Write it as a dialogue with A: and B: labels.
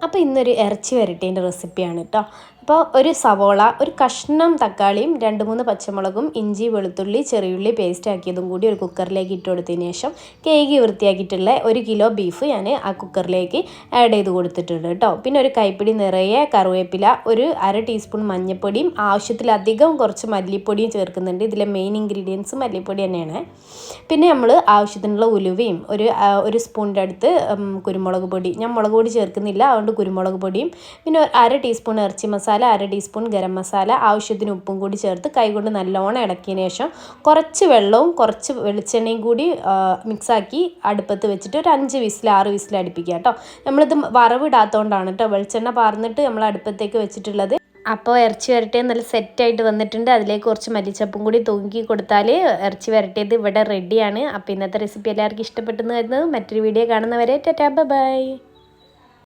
A: അപ്പോൾ ഇന്നൊരു ഇറച്ചി വരട്ടേൻ്റെ റെസിപ്പിയാണ് കേട്ടോ. അപ്പോൾ ഒരു സവോള, ഒരു കഷ്ണം തക്കാളിയും 2-3 പച്ചമുളകും, ഇഞ്ചി വെളുത്തുള്ളി ചെറിയുള്ളി പേസ്റ്റ് ആക്കിയതും കൂടി ഒരു കുക്കറിലേക്ക് ഇട്ട് കൊടുത്തതിന് ശേഷം കേക്ക് വൃത്തിയാക്കിയിട്ടുള്ള 1 കിലോ ബീഫ് ഞാൻ ആ കുക്കറിലേക്ക് ആഡ് ചെയ്ത് കൊടുത്തിട്ടുണ്ട് കേട്ടോ. പിന്നെ ഒരു കൈപ്പിടി നിറയെ കറിവേപ്പില, ഒരു 1/2 ടീസ്പൂൺ മഞ്ഞൾപ്പൊടിയും ആവശ്യത്തിലധികം കുറച്ച് മല്ലിപ്പൊടിയും ചേർക്കുന്നുണ്ട്. ഇതിലെ മെയിൻ ഇൻഗ്രീഡിയൻസ് മല്ലിപ്പൊടി തന്നെയാണ്. പിന്നെ നമ്മൾ ആവശ്യത്തിനുള്ള ഉലുവയും ഒരു സ്പൂണിൻ്റെ അടുത്ത് കുരുമുളക് പൊടി, ഞാൻ മുളക് പൊടി ചേർക്കുന്നില്ല, അതുകൊണ്ട് കുരുമുളക് പൊടിയും, പിന്നെ 1/2 ടീസ്പൂൺ ഇറച്ചി മസാല, 1/2 ടീസ്പൂൺ ഗരം മസാല, ആവശ്യത്തിന് ഉപ്പും കൂടി ചേർത്ത് കൈകൊണ്ട് നല്ലോണം ഇളക്കിയതിന് ശേഷം കുറച്ച് വെള്ളവും കുറച്ച് വെളിച്ചെണ്ണയും കൂടി മിക്സാക്കി അടുപ്പത്ത് വെച്ചിട്ട് ഒരു 5 വിസിൽ 6 വിസിൽ അടുപ്പിക്കുക കേട്ടോ. നമ്മളിത് വറവിടാത്തതുകൊണ്ടാണ് കേട്ടോ വെളിച്ചെണ്ണ പാർന്നിട്ട് നമ്മൾ അടുപ്പത്തേക്ക് വെച്ചിട്ടുള്ളത്. അപ്പോൾ ഇറച്ചി വരട്ടിയത് നല്ല സെറ്റായിട്ട് വന്നിട്ടുണ്ട്. അതിലേക്ക് കുറച്ച് മല്ലിച്ചപ്പും കൂടി തൂക്കി കൊടുത്താൽ ഇറച്ചി വരട്ടിയത് ഇവിടെ റെഡിയാണ്. അപ്പോൾ ഇന്നത്തെ റെസിപ്പി എല്ലാവർക്കും ഇഷ്ടപ്പെട്ടെന്ന് വരുന്നത്. മറ്റൊരു വീഡിയോ കാണുന്നവരെ ടാറ്റാ ബൈ.